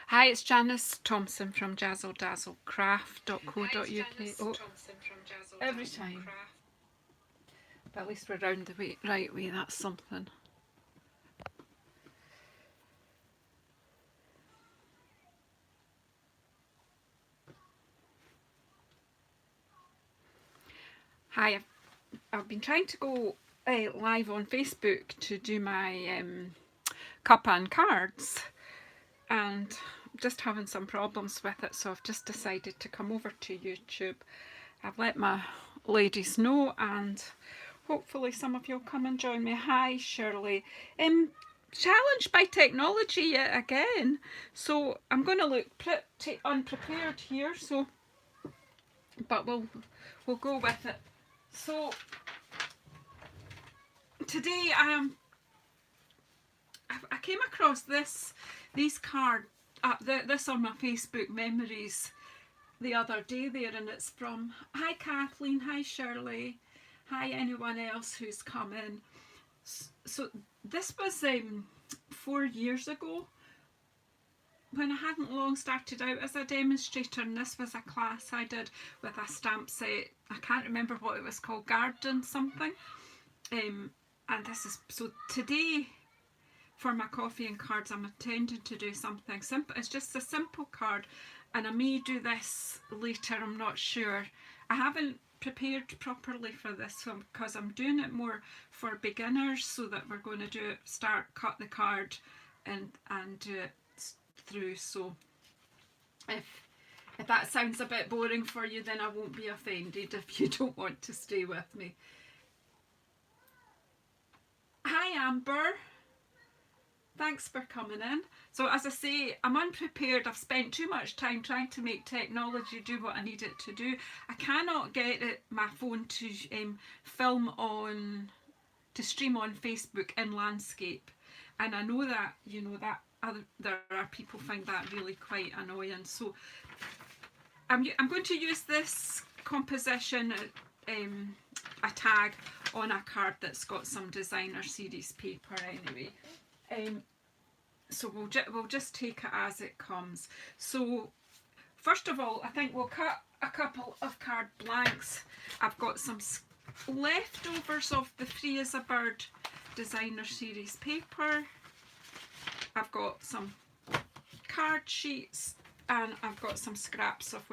Hi, it's Janice Thompson from jazzledazzlecraft.co.uk. Oh, every time. But at least we're round the way, right way, that's something. Hi, I've been trying to go live on Facebook to do my Cuppa and cards, and just having some problems with it, so I've just decided to come over to YouTube. I've let my ladies know, and hopefully some of you'll come and join me. Hi, Shirley. Challenged by technology yet again, so I'm going to look pretty unprepared here. So, but we'll go with it. So today I came across these cards, this on my Facebook memories the other day there, and it's from, hi Kathleen, hi Shirley, hi anyone else who's come in. So this was 4 years ago when I hadn't long started out as a demonstrator, and this was a class I did with a stamp set. I can't remember what it was called, Garden something. And this is, so today for my coffee and cards I'm intending to do something simple. It's just a simple card, and I may do this later, I'm not sure. I haven't prepared properly for this one because I'm doing it more for beginners, so that we're going to do it, cut the card and do it through. So if that sounds a bit boring for you, then I won't be offended if you don't want to stay with me. Hi Amber, thanks for coming in. So as I say, I'm unprepared. I've spent too much time trying to make technology do what I need it to do. I cannot get my phone to film on, to stream on Facebook in landscape, and I know that, you know, that there are people find that really quite annoying. So I'm going to use this composition, a tag on a card that's got some designer series paper anyway. So we'll just take it as it comes. So first of all, I think we'll cut a couple of card blanks. I've got some leftovers of the Free as a Bird designer series paper. I've got some card sheets, and I've got some scraps of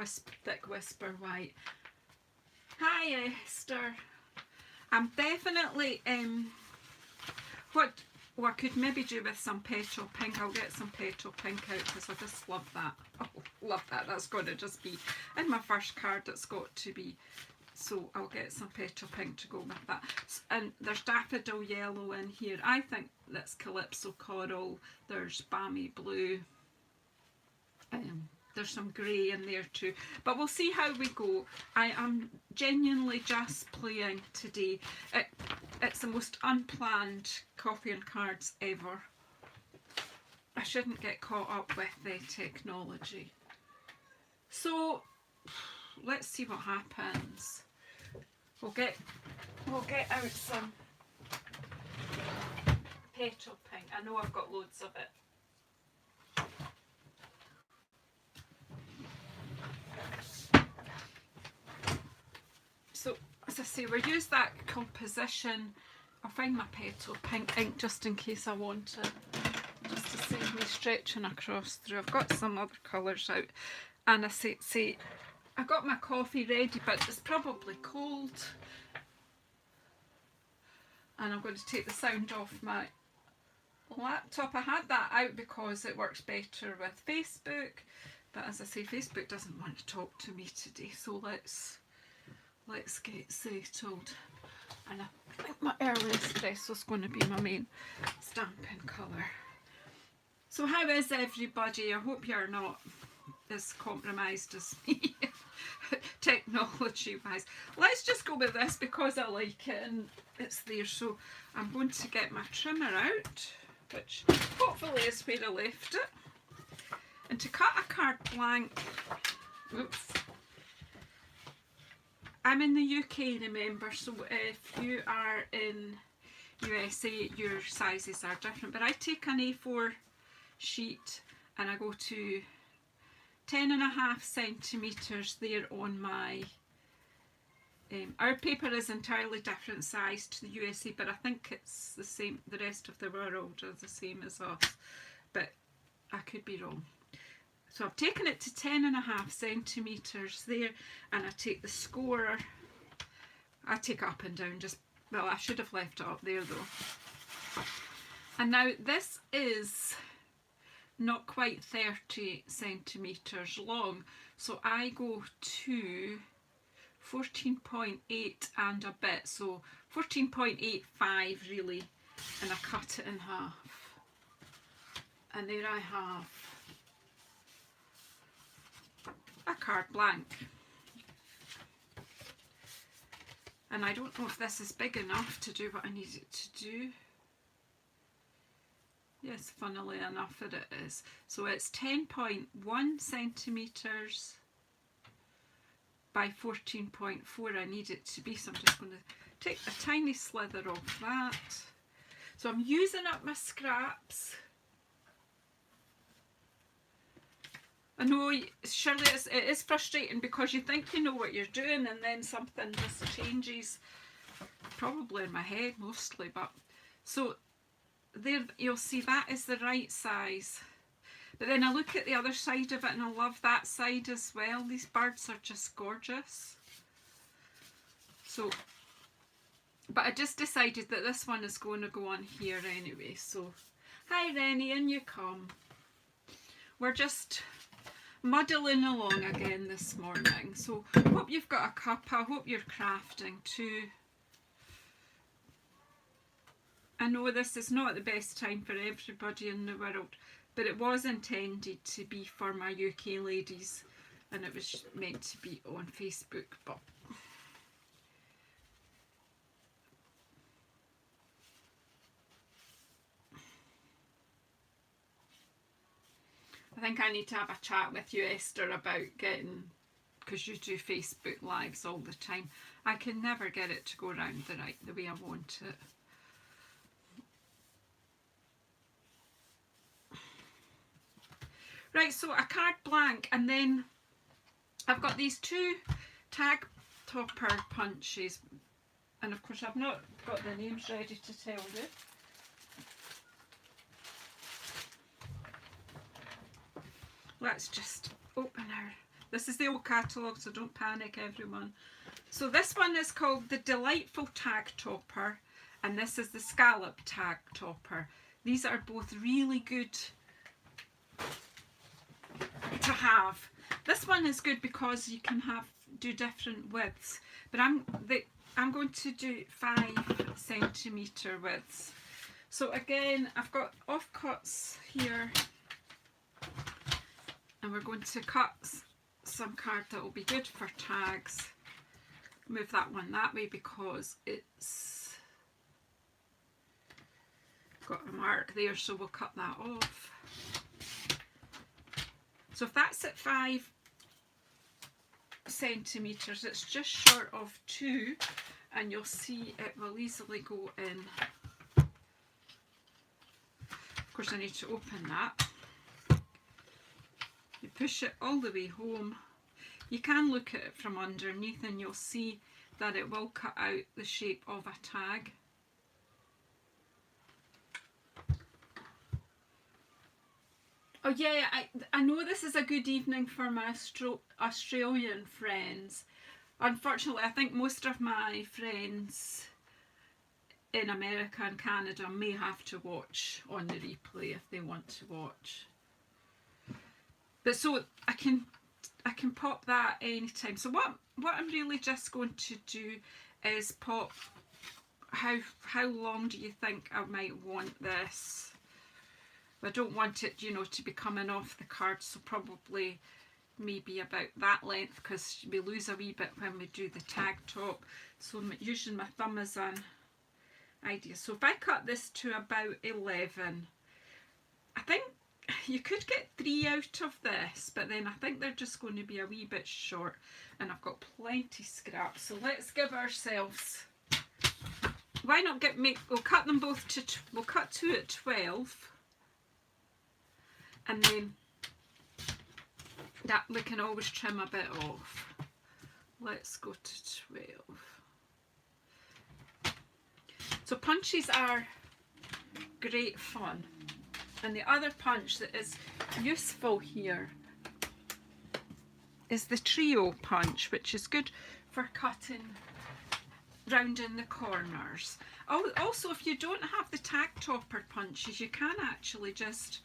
thick Whisper White. Hi Esther. I'm definitely what I could maybe do with some petrol pink. I'll get some petrol pink out because I just love that. Oh, love that. That's got to just be in my first card. It's got to be. So I'll get some petrol pink to go with that. And there's daffodil yellow in here. I think that's calypso coral. There's balmy blue. There's some grey in there too, but we'll see how we go. I am genuinely just playing today. It's the most unplanned coffee and cards ever. I shouldn't get caught up with the technology. So let's see what happens. We'll get out some petrol pink. I know I've got loads of it. So as I say, we'll use that composition. I'll find my petrol pink ink just in case I want it, just to save me stretching across through. I've got some other colours out, and I say I got my coffee ready, but it's probably cold, and I'm going to take the sound off my laptop. I had that out because it works better with Facebook, but as I say, Facebook doesn't want to talk to me today, so let's get settled. And I think my early espresso is going to be my main stamping colour. So how is everybody? I hope you're not as compromised as me technology wise. Let's just go with this because I like it and it's there. So I'm going to get my trimmer out, which hopefully is where I left it. And to cut a card blank, oops, I'm in the UK, remember, so if you are in USA, your sizes are different. But I take an A4 sheet and I go to 10.5 centimetres there on my, our paper is entirely different size to the USA, but I think it's the same, the rest of the world is the same as us, but I could be wrong. So I've taken it to 10.5 centimetres there, and I take the scorer, I take up and down, just, well, I should have left it up there though. And now this is not quite 30 centimetres long, so I go to 14.8 and a bit, so 14.85 really, and I cut it in half, and there I have a card blank. And I don't know if this is big enough to do what I need it to do. Yes, funnily enough it is. So it's 10.1 centimetres by 14.4 I need it to be, so I'm just going to take a tiny slither off that. So I'm using up my scraps. I know, surely it is frustrating because you think you know what you're doing and then something just changes, probably in my head mostly, but so there you'll see that is the right size. But then I look at the other side of it and I love that side as well. These birds are just gorgeous. So, but I just decided that this one is going to go on here anyway. So, hi Rennie, in you come. We're just muddling along again this morning. So, hope you've got a cup. I hope you're crafting too. I know this is not the best time for everybody in the world, but it was intended to be for my UK ladies, and it was meant to be on Facebook, but I think I need to have a chat with you, Esther, about getting, because you do Facebook Lives all the time. I can never get it to go round the way I want it. Right, so a card blank, and then I've got these two tag topper punches, and of course I've not got the names ready to tell you. Let's just open our, this is the old catalogue, so don't panic everyone. So this one is called the Delightful Tag Topper, and this is the Scallop Tag Topper. These are both really good to have. This one is good because you can do different widths, but I'm going to do 5 centimetre widths. So again, I've got offcuts here, and we're going to cut some card that will be good for tags. Move that one that way because it's got a mark there, so we'll cut that off. So if that's at 5 centimetres, it's just short of 2, and you'll see it will easily go in. Of course I need to open that. You push it all the way home. You can look at it from underneath and you'll see that it will cut out the shape of a tag. Oh yeah, I know this is a good evening for my Australian friends. Unfortunately, I think most of my friends in America and Canada may have to watch on the replay if they want to watch. But so I can pop that anytime. So what I'm really just going to do is pop how long do you think I might want this? I don't want it, you know, to be coming off the card, so probably maybe about that length, because we lose a wee bit when we do the tag top. So I'm using my thumb as an idea. So if I cut this to about 11, I think you could get 3 out of this, but then I think they're just going to be a wee bit short, and I've got plenty scraps. So let's give ourselves, why not we'll cut them both to, we'll cut 2 at 12, and then that we can always trim a bit off. Let's go to 12. So punches are great fun. And the other punch that is useful here is the trio punch, which is good for cutting round in the corners. Also, if you don't have the tag topper punches, you can actually just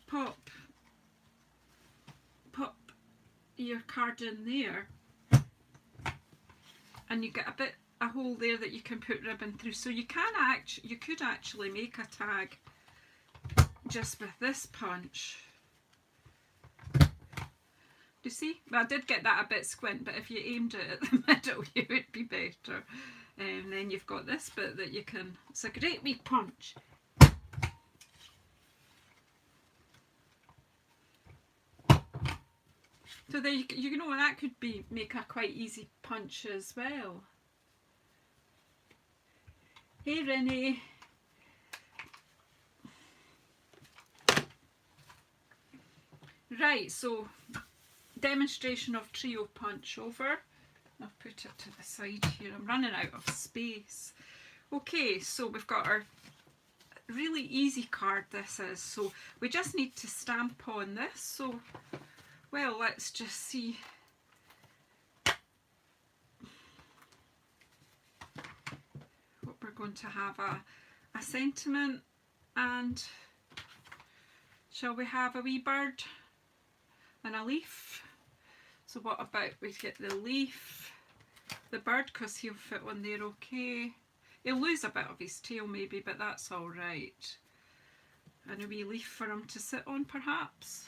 pop your card in there, and you get a hole there that you can put ribbon through. So you could actually make a tag just with this punch. Do you see? Well, I did get that a bit squint, but if you aimed it at the middle, you would be better. And then you've got this bit that you can, it's a great wee punch. So there you know, that could make a quite easy punch as well. Hey Rennie. Right, so demonstration of trio punch over. I'll put it to the side here. I'm running out of space. Okay, so we've got our really easy card this is. So we just need to stamp on this. So, well, let's just see. What we're going to have a sentiment, and shall we have a wee bird and a leaf? So what about we get the leaf, the bird, because he'll fit on there okay. He'll lose a bit of his tail maybe, but that's all right. And a wee leaf for him to sit on perhaps.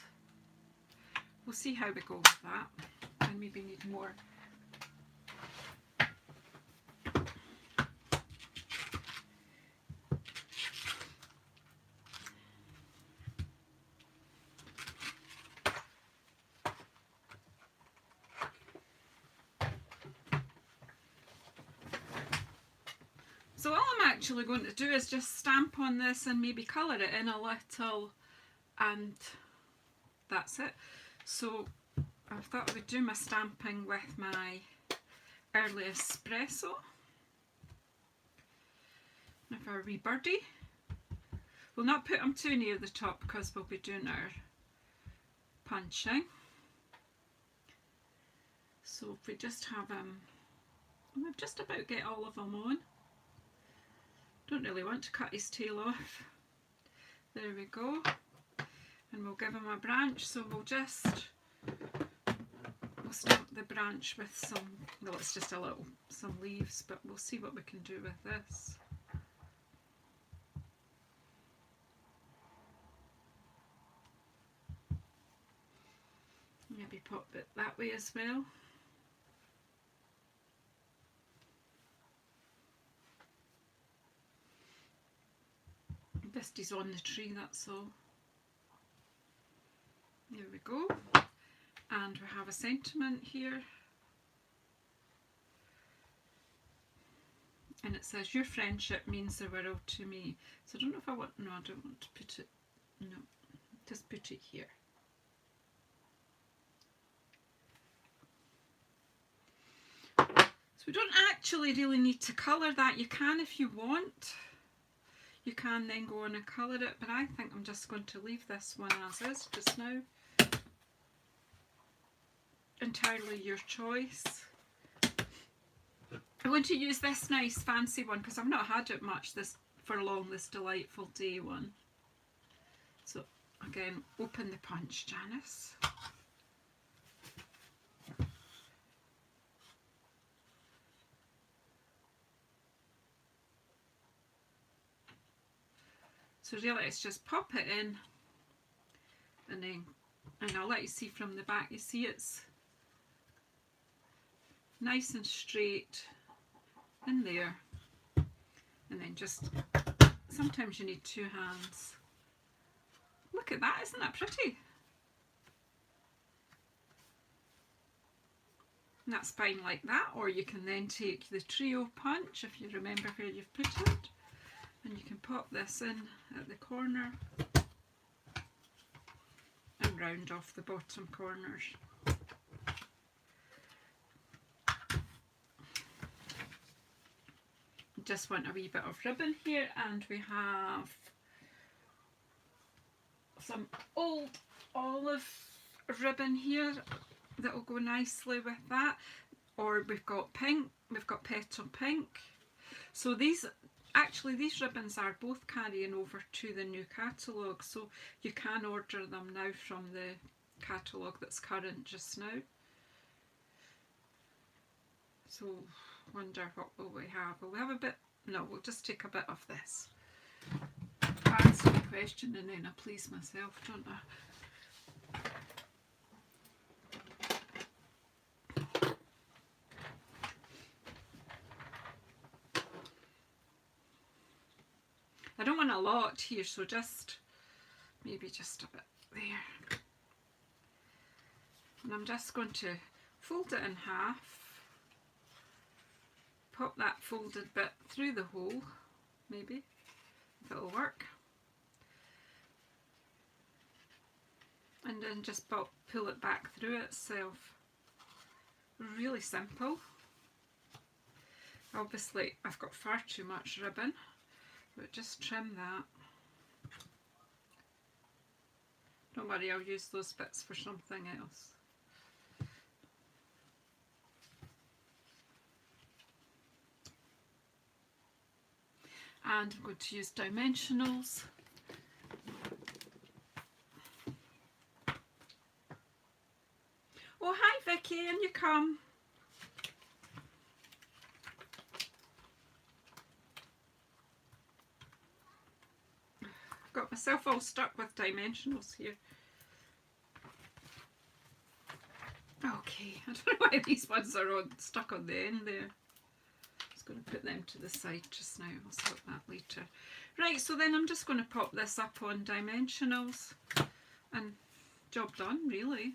We'll see how we go with that. And maybe need more. So all I'm actually going to do is just stamp on this and maybe colour it in a little, and that's it. So I thought I would do my stamping with my early espresso. With our wee birdie. We'll not put them too near the top because we'll be doing our punching. So if we just have we've just about get all of them on. Don't really want to cut his tail off. There we go. And we'll give him a branch, so we'll stamp the branch with some, well, it's just some leaves, but we'll see what we can do with this. Maybe pop it that way as well. This is on the tree, that's all. There we go. And we have a sentiment here. And it says, your friendship means the world to me. So I don't know if I want, no, I don't want to put it, no, just put it here. So we don't actually really need to colour that. You can if you want. You can then go on and colour it, but I think I'm just going to leave this one as is just now. Entirely your choice. I want to use this nice fancy one because I've not had it much for long, this delightful day one. So again, open the punch, Janice. So really it's just pop it in, and I'll let you see from the back. You see it's nice and straight in there, and then just, sometimes you need two hands. Look at that, isn't that pretty? And that's fine like that, or you can then take the trio punch if you remember where you've put it. And you can pop this in at the corner and round off the bottom corners. just want a wee bit of ribbon here, and we have some old olive ribbon here that will go nicely with that. Or we've got pink, we've got petal pink. So these ribbons are both carrying over to the new catalogue, so you can order them now from the catalogue that's current just now. So wonder what will we have? Will we have a bit? No, we'll just take a bit of this. I answer the question and then I please myself, don't I? I don't want a lot here, so just maybe just a bit there. And I'm just going to fold it in half, pop that folded bit through the hole, maybe, if it'll work. And then just pull it back through itself. Really simple. Obviously I've got far too much ribbon, but just trim that. Don't worry, I'll use those bits for something else. And I'm going to use dimensionals. Oh, hi Vicky, in you come. Got myself all stuck with dimensionals here. Okay, I don't know why these ones are stuck on the end there. I'm just going to put them to the side just now. I'll sort that later. Right, so then I'm just going to pop this up on dimensionals and job done, really.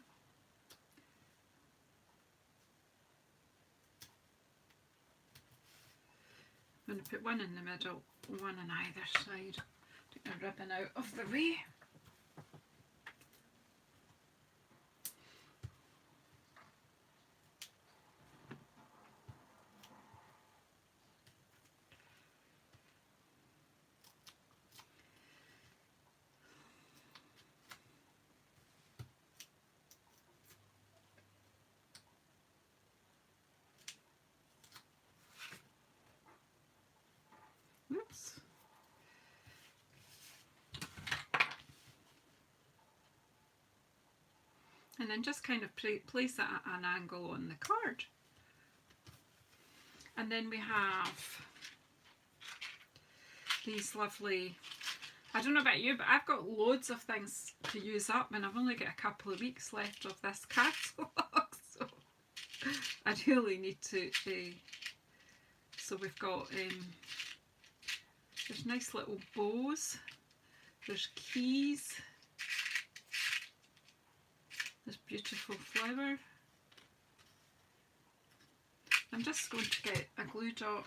I'm going to put one in the middle, one on either side. Take the ribbon out of the way. Oops. And then just kind of place it at an angle on the card. And then we have these lovely, I don't know about you, but I've got loads of things to use up and I've only got a couple of weeks left of this catalogue, so I really need to, so we've got, there's nice little bows, there's keys, this beautiful flower. I'm just going to get a glue dot.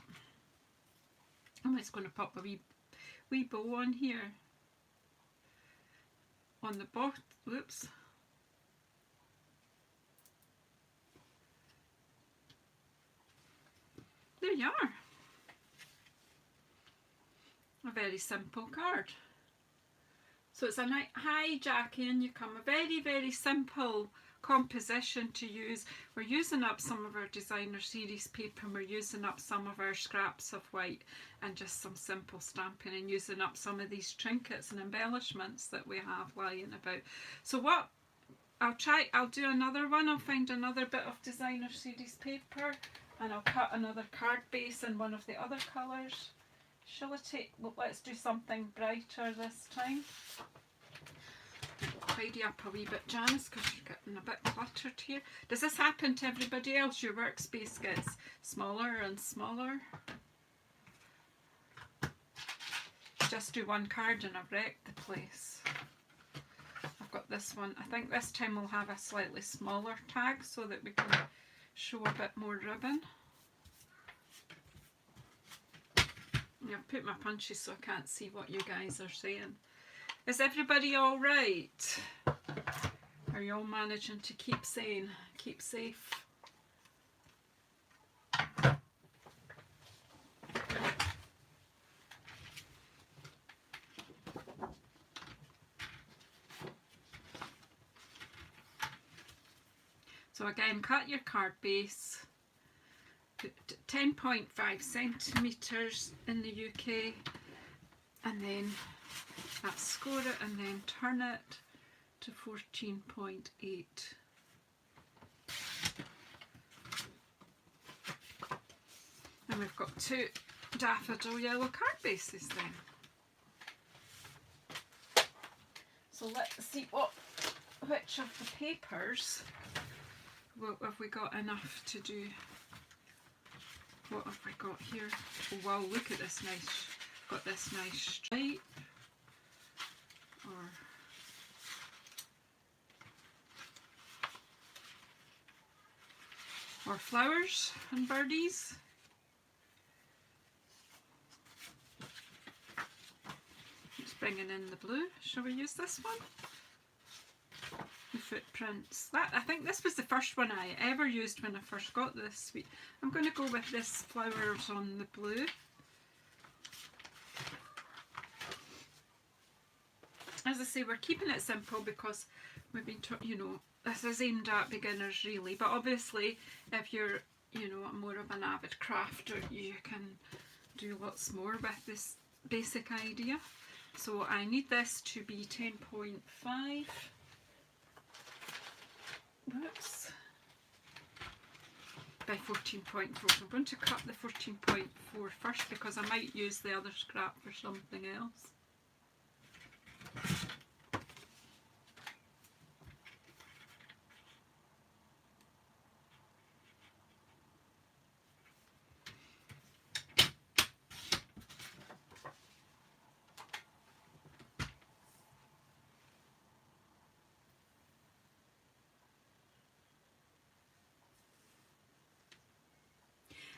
I'm just going to pop a wee bow on here on the bottom. Whoops. There you are. A very simple card. So it's a nice, hi Jackie, and you come, a very, very simple composition to use. We're using up some of our designer series paper and we're using up some of our scraps of white and just some simple stamping and using up some of these trinkets and embellishments that we have lying about. So what I'll do another one, I'll find another bit of designer series paper and I'll cut another card base in one of the other colours. Shall I take, well, let's do something brighter this time. Tidy up a wee bit, Janice, because you're getting a bit cluttered here. Does this happen to everybody else? Your workspace gets smaller and smaller? Just do one card and I've wrecked the place. I've got this one. I think this time we'll have a slightly smaller tag so that we can show a bit more ribbon. Yeah, I've put my punches so I can't see what you guys are saying. Is everybody all right? Are you all managing to keep sane, keep safe? So again, cut your card base, put 10.5 centimetres in the UK, and then that's score it, and then turn it to 14.8. And we've got 2 daffodil yellow card bases then. So let's see which of the papers have we got enough to do. What have we got here? Oh wow, look at this nice, got this nice stripe. Or flowers and birdies. Just bringing in the blue. Shall we use this one? The footprints. I think this was the first one I ever used when I first got this suite. I'm going to go with this flowers on the blue. As I say, we're keeping it simple because we've been, this is aimed at beginners really, but obviously if you're, more of an avid crafter, you can do lots more with this basic idea. So I need this to be 10.5. Whoops. By 14.4. So I'm going to cut the 14.4 first because I might use the other scrap for something else.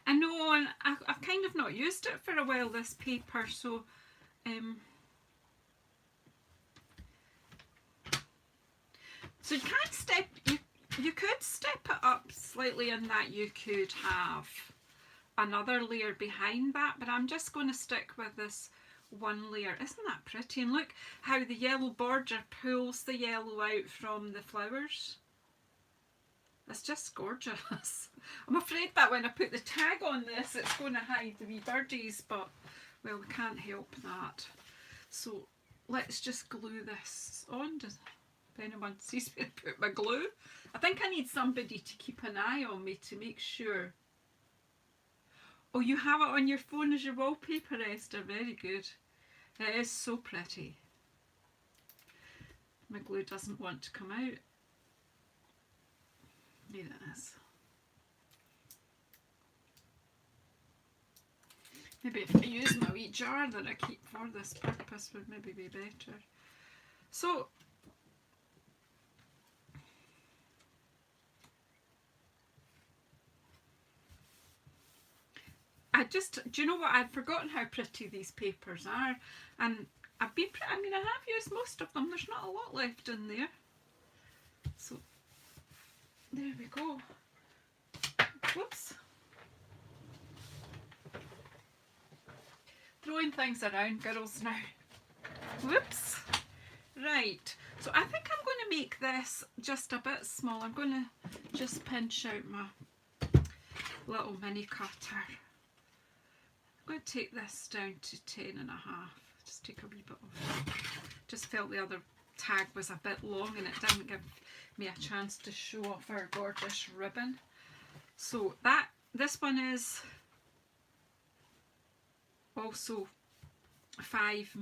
I know, and I've kind of not used it for a while, this paper, so so you can't step, you could step it up slightly in that you could have another layer behind that, but I'm just going to stick with this one layer. Isn't that pretty? And look how the yellow border pulls the yellow out from the flowers. It's just gorgeous. I'm afraid that when I put the tag on this, it's going to hide the wee birdies, but well, we can't help that. So let's just glue this on. Does anyone sees me put my glue? I think I need somebody to keep an eye on me to make sure. Oh, you have it on your phone as your wallpaper, Esther. Very good. It is so pretty. My glue doesn't want to come out. There it is. Maybe if I use my wee jar that I keep for this purpose would maybe be better. So do you know what? I'd forgotten how pretty these papers are, and I have used most of them. There's not a lot left in there. So there we go. Whoops. Throwing things around, girls, now. Whoops. Right. So I think I'm going to make this just a bit small. I'm going to just pinch out my little mini cutter. I'm going to take this down to 10.5. Just take a wee bit off. Just felt the other tag was a bit long and it didn't give me a chance to show off our gorgeous ribbon. So this one is also 5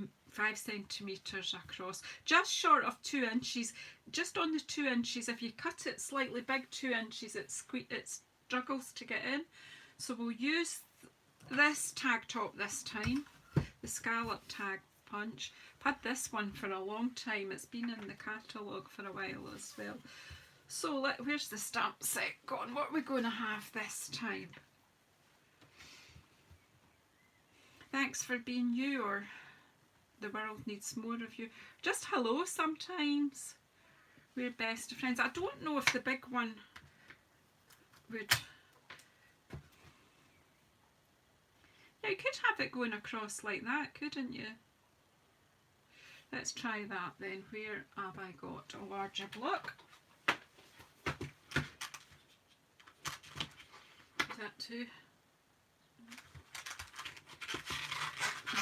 centimetres across, just short of 2 inches, just on the 2 inches. If you cut it slightly big, 2 inches, it struggles to get in. So we'll use this tag top this time, the scallop tag punch. I've had this one for a long time. It's been in the catalogue for a while as well. So where's the stamp set gone? What are we going to have this time? Thanks for being you, or the world needs more of you. Just hello sometimes. We're best of friends. I don't know if the big one would... Yeah, you could have it going across like that, couldn't you? Let's try that then. Where have I got a larger block? that too.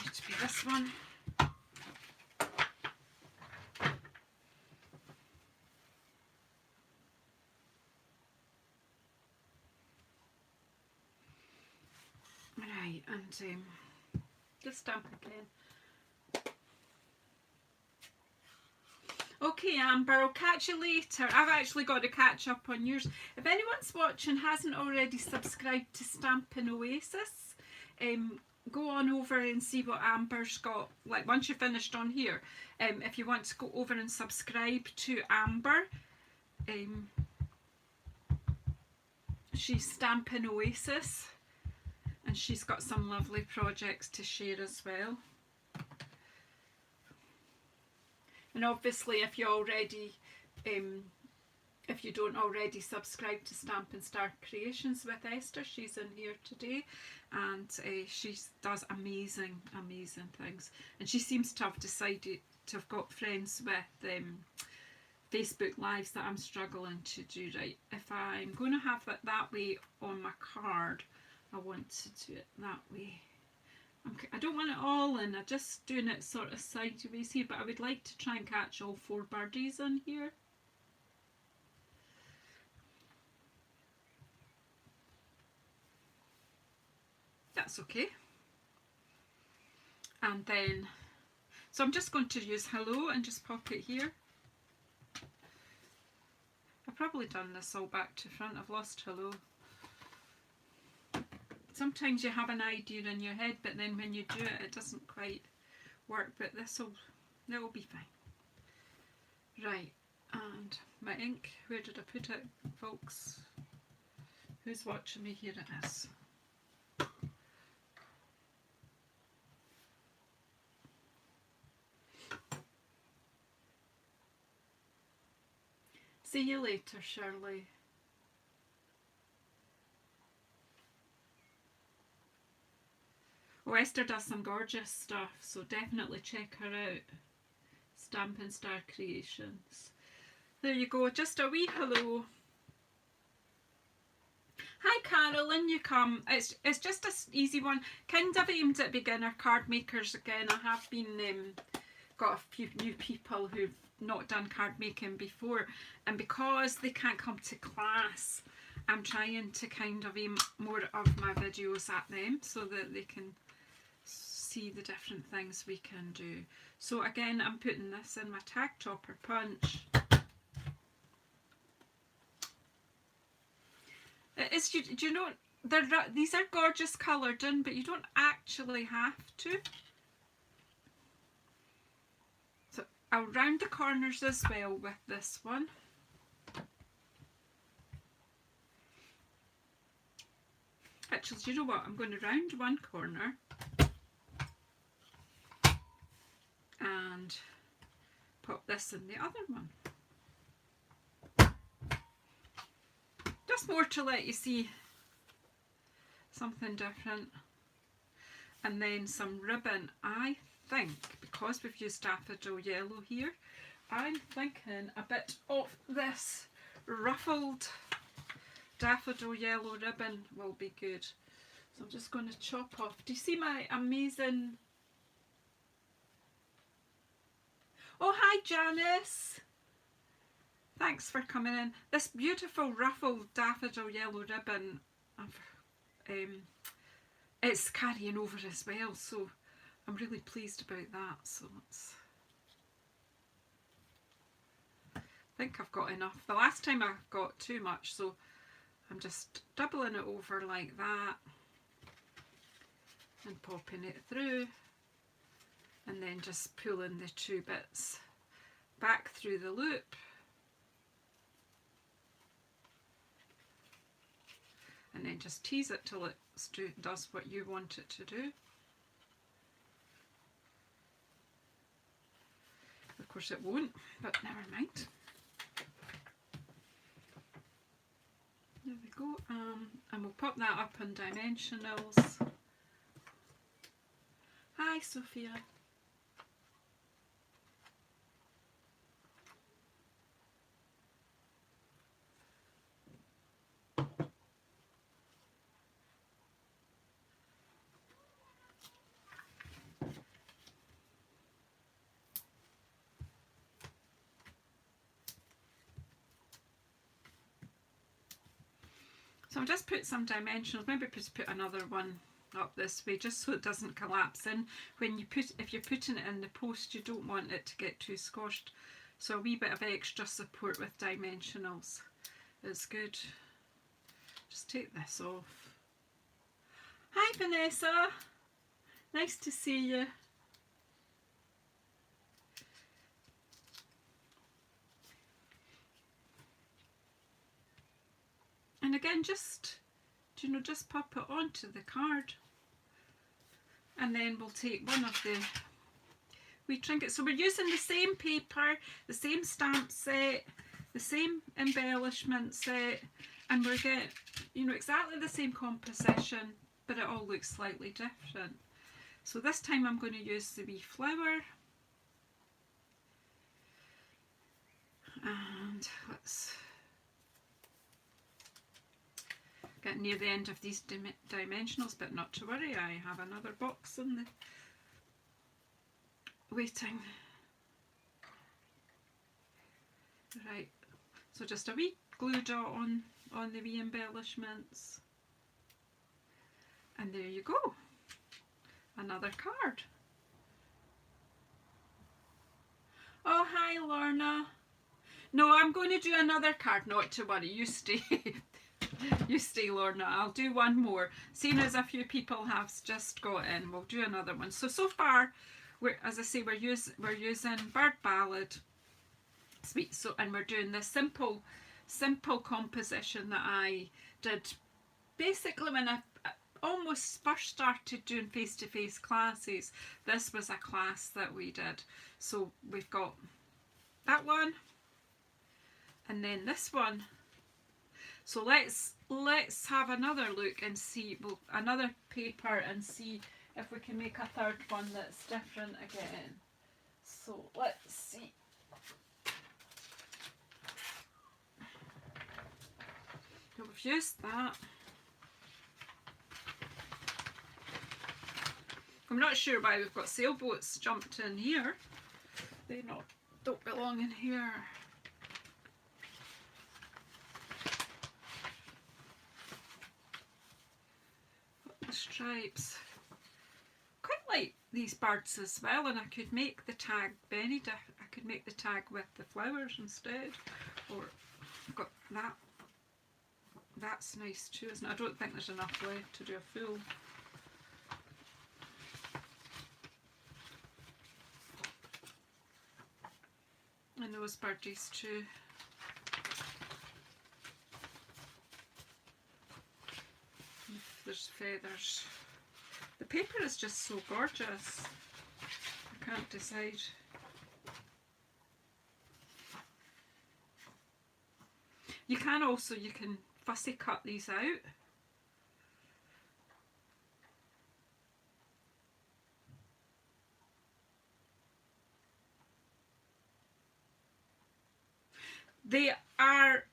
Needs to be this one. Right, and just stamp again. Okay, Amber, I'll catch you later. I've actually got to catch up on yours. If anyone's watching hasn't already subscribed to Stampin' Oasis, go on over and see what Amber's got. Like, once you're finished on here, if you want to go over and subscribe to Amber, she's Stampin' Oasis, and she's got some lovely projects to share as well. And obviously, if you already, if you don't already subscribe to Stampin' Star Creations with Esther, she's in here today, and she does amazing things. And she seems to have decided to have got friends with Facebook Lives that I'm struggling to do right. If I'm going to have it that way on my card, I want to do it that way. I don't want it all in, I'm just doing it sort of sideways here, but I would like to try and catch all 4 birdies in here. That's okay. And then, so I'm just going to use hello and just pop it here. I've probably done this all back to front, I've lost hello. Sometimes you have an idea in your head, but then when you do it, it doesn't quite work, but that'll be fine. Right, and my ink, where did I put it, folks? Who's watching me? Here it is. See you later, Shirley. Oh, Esther does some gorgeous stuff, so definitely check her out. Stampin' Star Creations. There you go, just a wee hello. Hi Carolyn, you come. It's just an easy one, kind of aimed at beginner card makers again. I have been got a few new people who've not done card making before, and because they can't come to class, I'm trying to kind of aim more of my videos at them so that they can see the different things we can do. So again, I'm putting this in my tag topper punch. Do you know, these are gorgeous coloured in, but you don't actually have to. So I'll round the corners as well with this one. Actually, do you know what? I'm going to round one corner and pop this in the other one. Just more to let you see something different. And then some ribbon. I think, because we've used daffodil yellow here, I'm thinking a bit of this ruffled daffodil yellow ribbon will be good. So I'm just going to chop off. Do you see my amazing... Oh, hi Janice! Thanks for coming in. This beautiful ruffled daffodil yellow ribbon, it's carrying over as well, so I'm really pleased about that. So I think I've got enough. The last time I got too much, so I'm just doubling it over like that and popping it through, and then just pulling the 2 bits back through the loop. And then just tease it till it does what you want it to do. Of course it won't, but never mind. There we go, and we'll pop that up on dimensionals. Hi Sophia. So I'll just put some dimensionals, maybe just put another one up this way just so it doesn't collapse in. When you put, if you're putting it in the post, you don't want it to get too squashed. So a wee bit of extra support with dimensionals is good. Just take this off. Hi Vanessa, nice to see you. And again, just, you know, just pop it onto the card. And then we'll take one of the wee trinkets. So we're using the same paper, the same stamp set, the same embellishment set, and we're getting, you know, exactly the same composition, but it all looks slightly different. So this time I'm going to use the wee flower. And let's get near the end of these dimensionals, but not to worry, I have another box in the waiting. Right, so just a wee glue dot on the wee embellishments, and there you go, another card. Oh, hi Lorna. No, I'm going to do another card, not to worry, you stay. You stay, Lorna. I'll do one more. Seeing as a few people have just got in, we'll do another one. So far, as I say, we're using Bird Ballad, Sweet. So, and we're doing this simple composition that I did basically when I almost first started doing face-to-face classes. This was a class that we did. So we've got that one, and then this one. So let's have another look and see, well, another paper, and see if we can make a third one that's different again. So let's see. So we've used that. I'm not sure why we've got sailboats jumped in here. They don't belong in here. Stripes. Quite like these birds as well, and I could make the tag I could make the tag with the flowers instead, or I've got that. That's nice too, isn't it? I don't think there's enough left to do a full. And those birdies too. There's feathers. The paper is just so gorgeous. I can't decide. You can fussy cut these out. They are,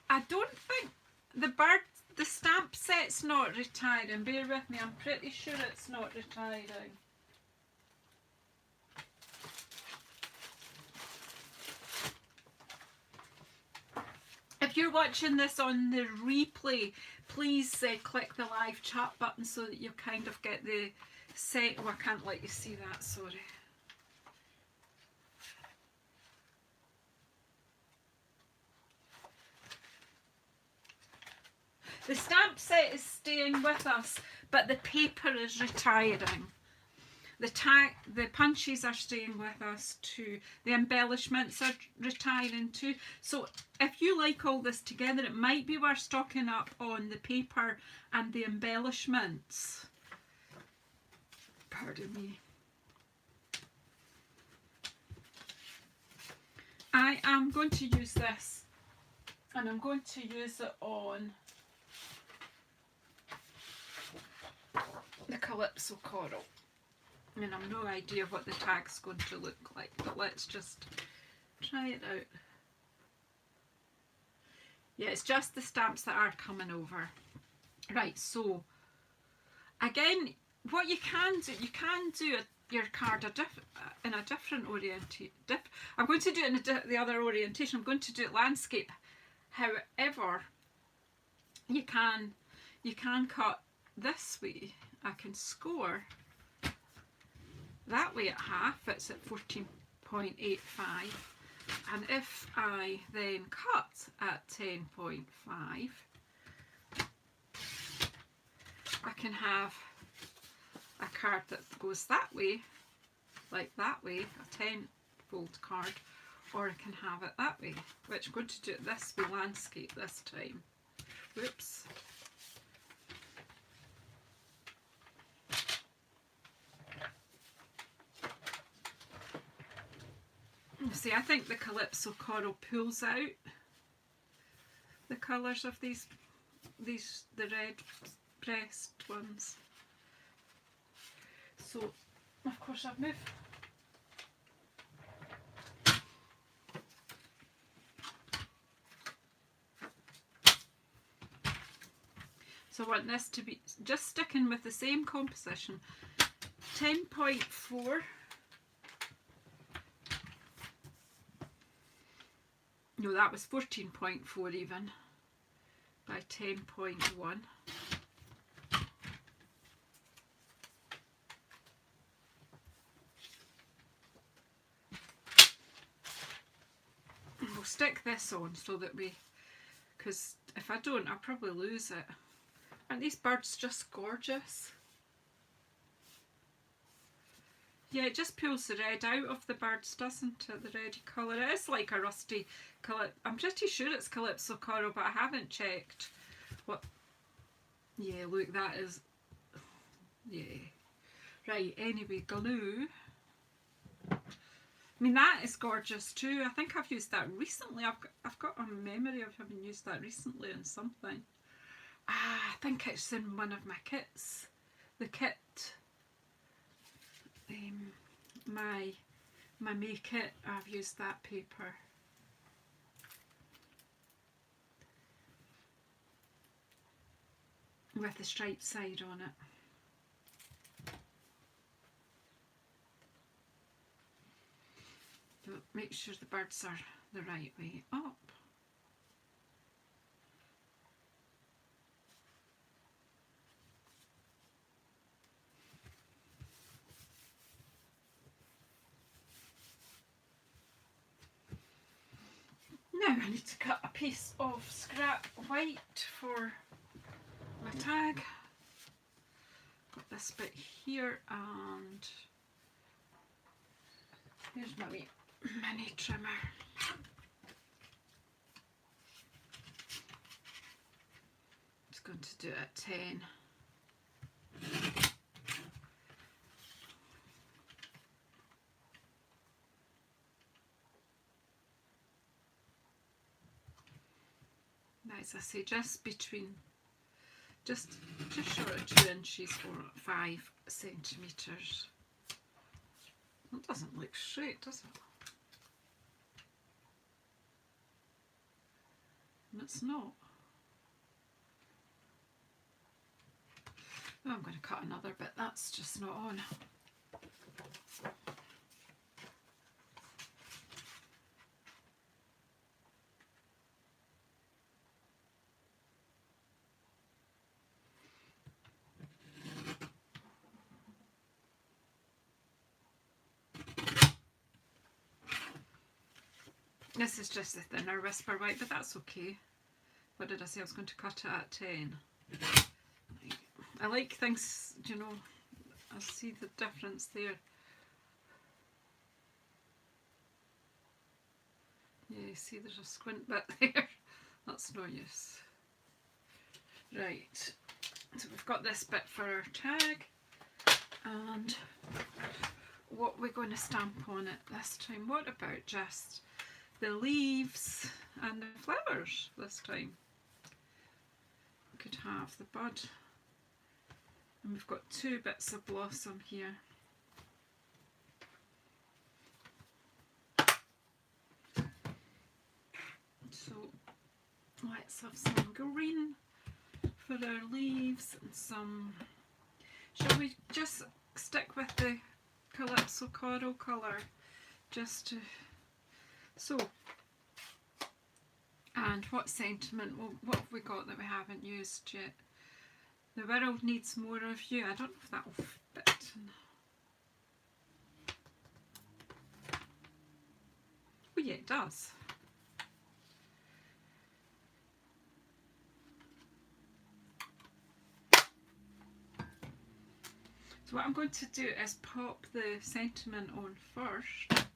I don't think the stamp set's not retiring. Bear with me, I'm pretty sure it's not retiring. If you're watching this on the replay, please click the live chat button so that you kind of get the set. Oh, I can't let you see that, sorry. The stamp set is staying with us, but the paper is retiring. The punches are staying with us too. The embellishments are retiring too. So if you like all this together, it might be worth stocking up on the paper and the embellishments. Pardon me. I am going to use this, and I'm going to use it on the Calypso Coral. And I've no idea what the tag's going to look like, but let's just try it out. Yeah, it's just the stamps that are coming over. Right, so again, what you can do your card in a different orientation. I'm going to do it in the other orientation. I'm going to do it landscape. However, you can cut this way. I can score that way at half, it's at 14.85, and if I then cut at 10.5, I can have a card that goes that way, like that way, a 10-fold card, or I can have it that way, which I'm going to do it this way, landscape this time. Whoops. See, I think the Calypso Coral pulls out the colours of the red pressed ones. So, of course, I've moved. So I want this to be just sticking with the same composition. 10.4. No, that was 14.4 even, by 10.1. We'll stick this on so that because if I don't, I'll probably lose it. Aren't these birds just gorgeous? Yeah, it just pulls the red out of the birds, doesn't it? The red colour. It is like a rusty colour. I'm pretty sure it's Calypso Coral, but I haven't checked. What? Yeah, look, that is... Yeah. Right, anyway, glue. I mean, that is gorgeous too. I think I've used that recently. I've got a memory of having used that recently on something. I think it's in one of my kits. The kit... my May kit, I've used that paper. With the striped side on it. So make sure the birds are the right way up. Now I need to cut a piece of scrap white for my tag. Got this bit here, and here's my wee mini trimmer. Just going to do it at 10. As I say, just between, just short of 2 inches or 5 centimetres. It doesn't look straight, does it? And it's not. Oh, I'm going to cut another bit, that's just not on. This is just the thinner Whisper White, but that's okay. What did I say? I was going to cut it at 10. I like things, you know, I see the difference there. Yeah, you see there's a squint bit there. That's no use. Right, so we've got this bit for our tag, and what we're going to stamp on it this time. What about just the leaves and the flowers this time? We could have the bud, and we've got 2 bits of blossom here. So let's have some green for our leaves and some... Shall we just stick with the Calypso Coral colour just to... So And what sentiment, well, what have we got that we haven't used yet? The world needs more of you. I don't know if that will fit. Oh yeah, it does. So what I'm going to do is pop the sentiment on first.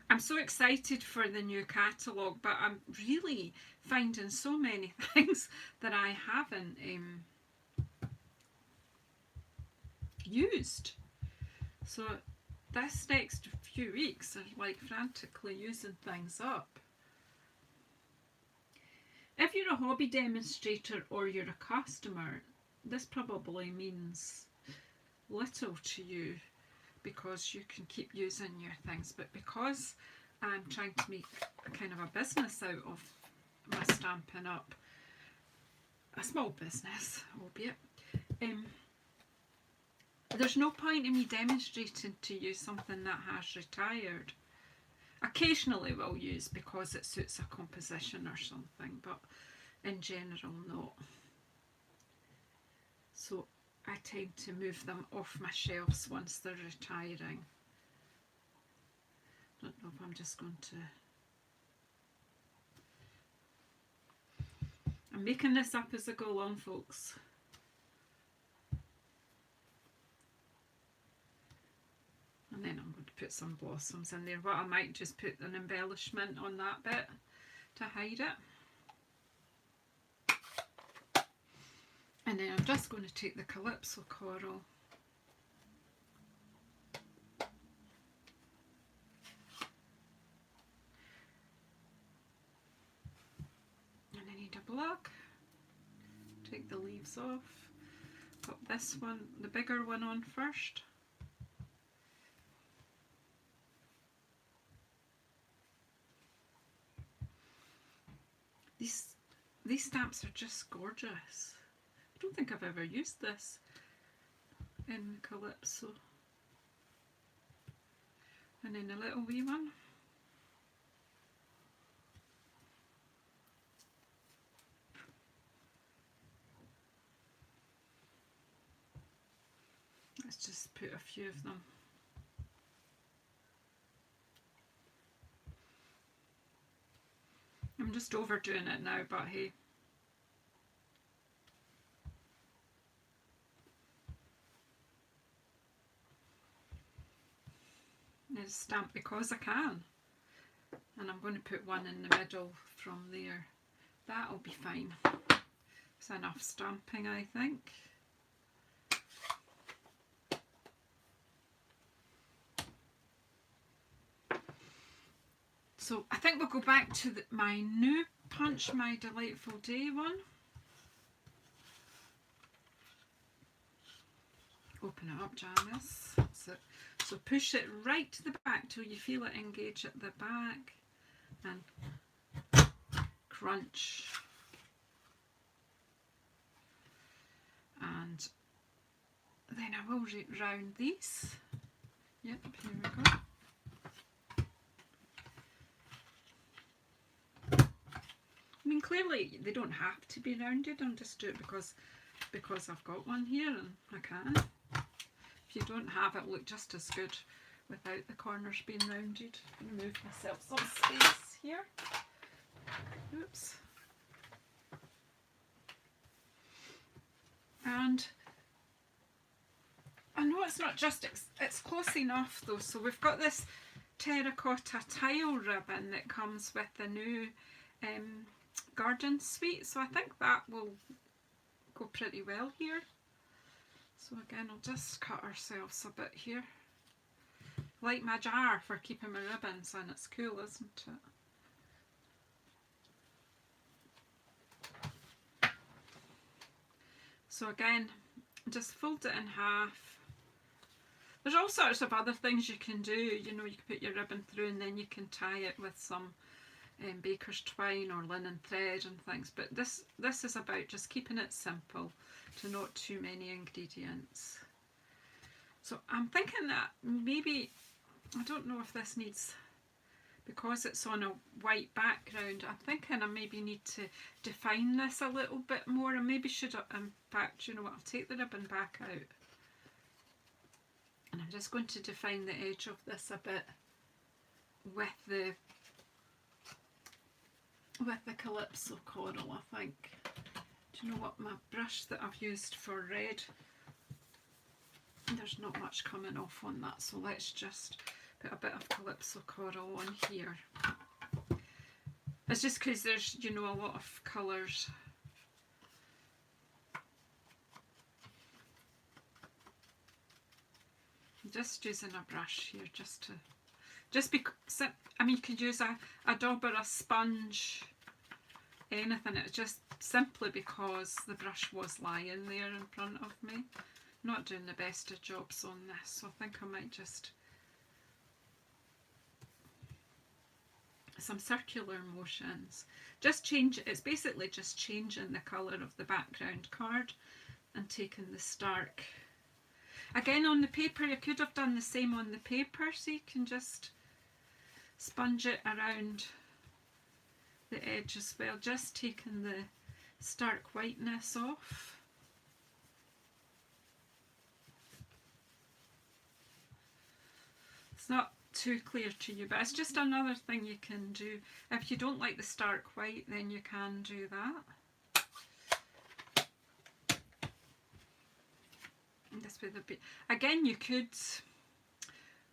I'm so excited for the new catalogue, but I'm really finding so many things that I haven't used. So this next few weeks are like frantically using things up. If you're a hobby demonstrator or you're a customer, this probably means little to you because you can keep using your things. But because I'm trying to make a kind of a business out of my Stampin' Up, a small business, albeit, there's no point in me demonstrating to you something that has retired. Occasionally we'll use because it suits a composition or something, but in general not. So I tend to move them off my shelves once they're retiring. Don't know if I'm just going to... I'm making this up as I go along, folks. And then I'm going to put some blossoms in there. What I might just put an embellishment on that bit to hide it. And then I'm just going to take the Calypso coral and I need a black. Take the leaves off. Put this one, the bigger one, on first. These stamps are just gorgeous. I don't think I've ever used this in Calypso. And then a little wee one. Let's just put a few of them. I'm just overdoing it now, but hey. There's a stamp because I can. And I'm going to put one in the middle from there. That'll be fine. It's enough stamping, I think. So I think we'll go back to my new Punch My Delightful Day one. Open it up, Janice. So push it right to the back till you feel it engage at the back and crunch. And then I will round these. Yep, here we go. I mean, clearly they don't have to be rounded. I'm just doing it because I've got one here and I can. If you don't have it, look just as good without the corners being rounded. I'm going to move myself some space here. Oops. And I know it's not just, it's close enough though. So we've got this terracotta tile ribbon that comes with the new garden suite. So I think that will go pretty well here. So again, I'll just cut ourselves a bit here. Like my jar for keeping my ribbons in, it's cool, isn't it? So again, just fold it in half. There's all sorts of other things you can do, you know, you can put your ribbon through and then you can tie it with some baker's twine or linen thread and things, but this is about just keeping it simple, to not too many ingredients. So I'm thinking that maybe, I don't know if this needs, because it's on a white background, I'm thinking I maybe need to define this a little bit more. I maybe should, in fact, you know what, I'll take the ribbon back out. And I'm just going to define the edge of this a bit with the Calypso coral, I think. Do you know what, my brush that I've used for red, there's not much coming off on that, so let's just put a bit of Calypso coral on here. It's just because there's, you know, a lot of colours. I'm just using a brush here just because, I mean, you could use a daub or a sponge, anything. It's just simply because the brush was lying there in front of me. Not doing the best of jobs on this, so I think I might just, some circular motions. Just change, it's basically just changing the colour of the background card and taking the stark. Again, on the paper, you could have done the same on the paper, so you can just sponge it around the edge as well, just taking the stark whiteness off. It's not too clear to you, but it's just another thing you can do. If you don't like the stark white, then you can do that. And this way there'll be, again, you could,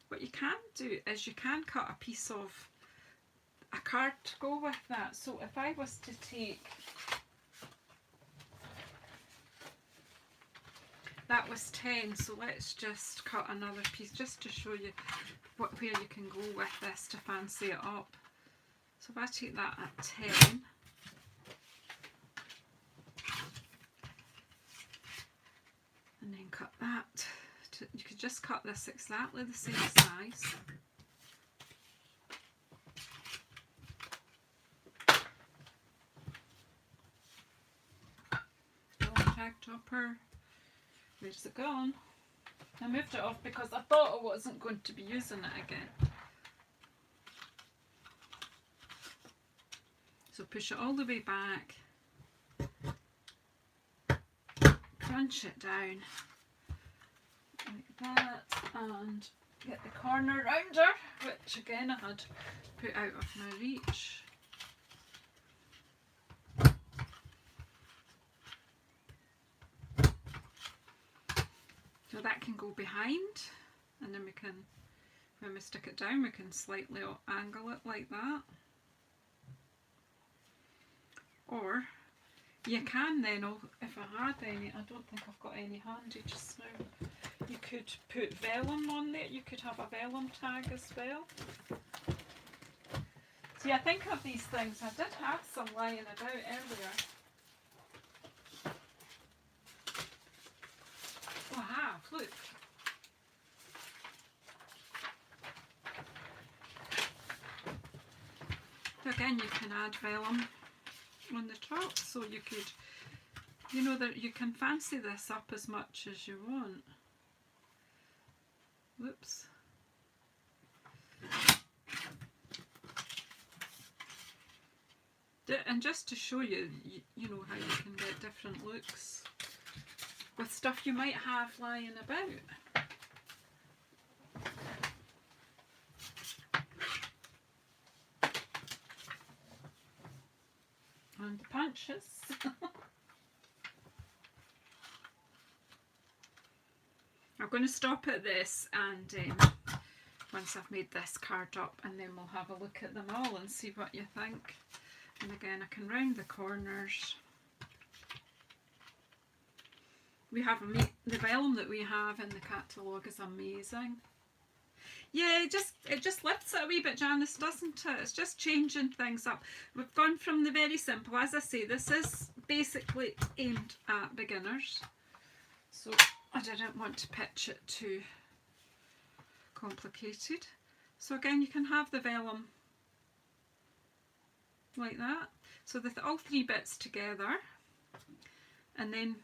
what you can do is you can cut a piece of a card to go with that. So if I was to take, that was 10, so let's just cut another piece just to show you where you can go with this to fancy it up. So if I take that at 10, and then cut that, you could just cut this exactly the same size. Tag topper, where's it gone? I moved it off because I thought I wasn't going to be using it again. So push it all the way back, crunch it down like that, and get the corner rounder, which again I had put out of my reach. So that can go behind, and then we can, when we stick it down, we can slightly angle it like that. Or you can then, if I had any, I don't think I've got any handy just now, you could put vellum on there. You could have a vellum tag as well. See, I think of these things, I did have some lying about earlier. Oh, I have, look. So again, you can add vellum on the top, so you could, you know, that you can fancy this up as much as you want. Whoops. And just to show you, you know, how you can get different looks with stuff you might have lying about. And punches. I'm going to stop at this, and once I've made this card up, and then we'll have a look at them all and see what you think. And again, I can round the corners. We have the vellum that we have in the catalogue is amazing. Yeah, it just lifts it a wee bit, Janice, doesn't it? It's just changing things up. We've gone from the very simple. As I say, this is basically aimed at beginners, so I didn't want to pitch it too complicated. So again, you can have the vellum like that. So all three bits together, and then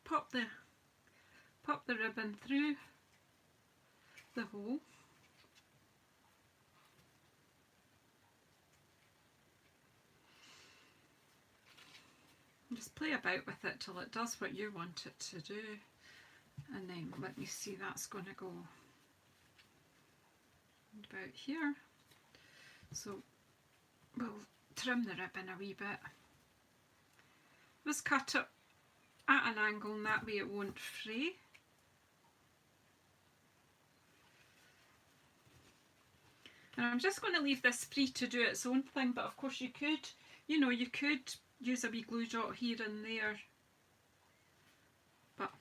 pop the ribbon through the hole. Just play about with it till it does what you want it to do. And then let me see, that's going to go about here. So we'll trim the ribbon a wee bit. Just cut it at an angle and that way it won't fray. And I'm just going to leave this free to do its own thing, but of course you could, you know, you could use a wee glue dot here and there. But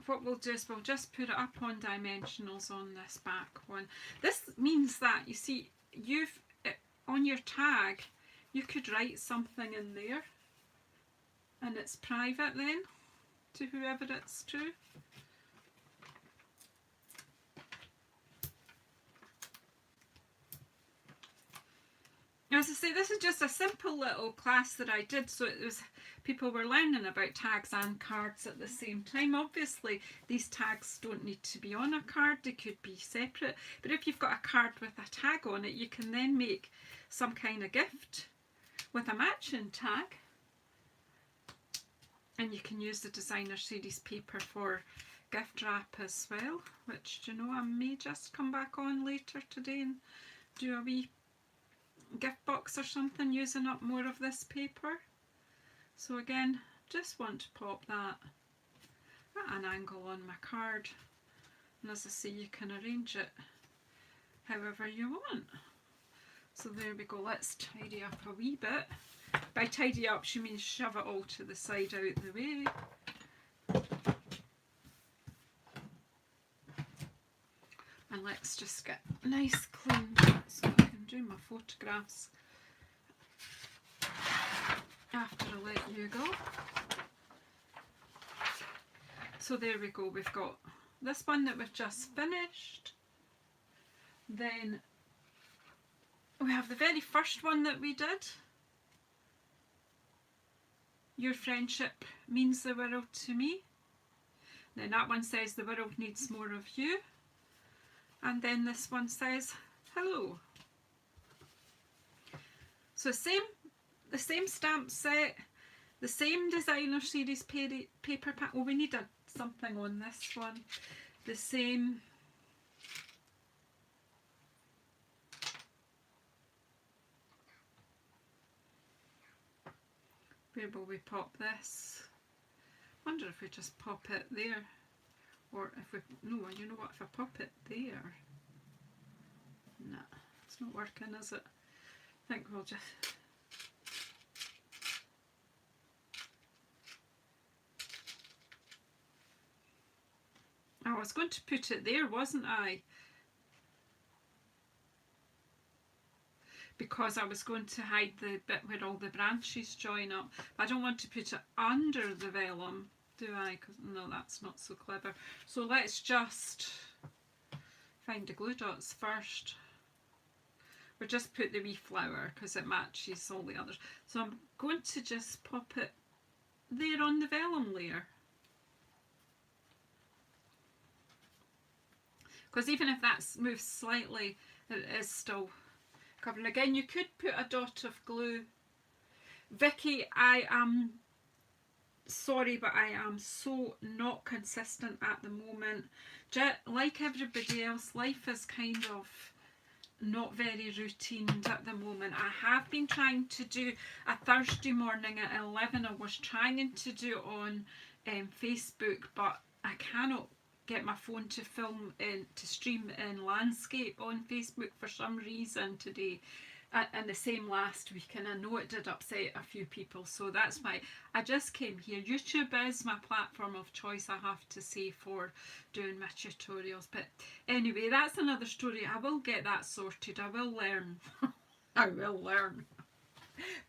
what we'll do is we'll just put it up on dimensionals on this back one. This means that, you see, you've, on your tag, you could write something in there and it's private then to whoever it's to. As I say, this is just a simple little class that I did, so it was, people were learning about tags and cards at the same time. Obviously these tags don't need to be on a card, they could be separate, but if you've got a card with a tag on it, you can then make some kind of gift with a matching tag, and you can use the designer series paper for gift wrap as well, which, you know, I may just come back on later today and do a wee gift box or something using up more of this paper. So again, just want to pop that at an angle on my card, and as I say, you can arrange it however you want. So there we go, let's tidy up a wee bit. By tidy up she means shove it all to the side out the way. And let's just get nice clean so I can do my photographs after I let you go. So there we go, we've got this one that we've just finished. Then we have the very first one that we did. Your friendship means the world to me. Then that one says the world needs more of you. And then this one says hello. So the same stamp set, the same designer series paper pack. Oh, we need something on this one. The same. Where will we pop this? Wonder if we just pop it there, or if we, no, you know what, if I pop it there, nah, it's not working, is it? I think we'll just, I was going to put it there, wasn't I? Because I was going to hide the bit where all the branches join up. But I don't want to put it under the vellum, do I? Because no, that's not so clever. So let's just find the glue dots first. Or just put the wee flower because it matches all the others. So I'm going to just pop it there on the vellum layer. Because even if that moves slightly, it is still covering. Again, you could put a dot of glue. Vicky, I am sorry, but I am so not consistent at the moment. Like everybody else, life is kind of not very routined at the moment. I have been trying to do a Thursday morning at 11. I was trying to do it on Facebook, but I cannot get my phone to film in, to stream in landscape on Facebook for some reason today, and the same last week, and I know it did upset a few people, so that's why I just came here. YouTube is my platform of choice, I have to say, for doing my tutorials, but anyway, that's another story. I will get that sorted, I will learn. I will learn.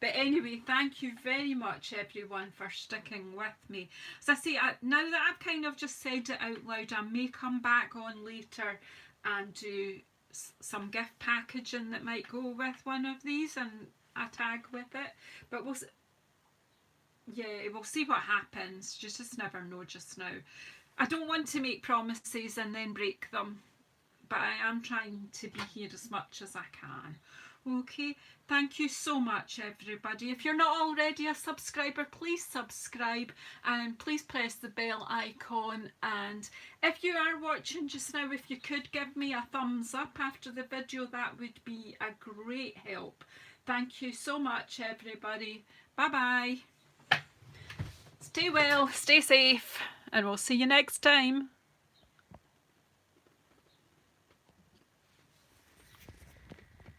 But anyway, thank you very much everyone for sticking with me. So I say, now that I've kind of just said it out loud, I may come back on later and do some gift packaging that might go with one of these and a tag with it. But we'll see what happens. You just never know just now. I don't want to make promises and then break them. but I am trying to be here as much as I can. Okay, thank you so much everybody. If you're not already a subscriber, please subscribe and please press the bell icon. And if you are watching just now, if you could give me a thumbs up after the video, that would be a great help. Thank you so much everybody. Bye bye. Stay well, stay safe, and we'll see you next time.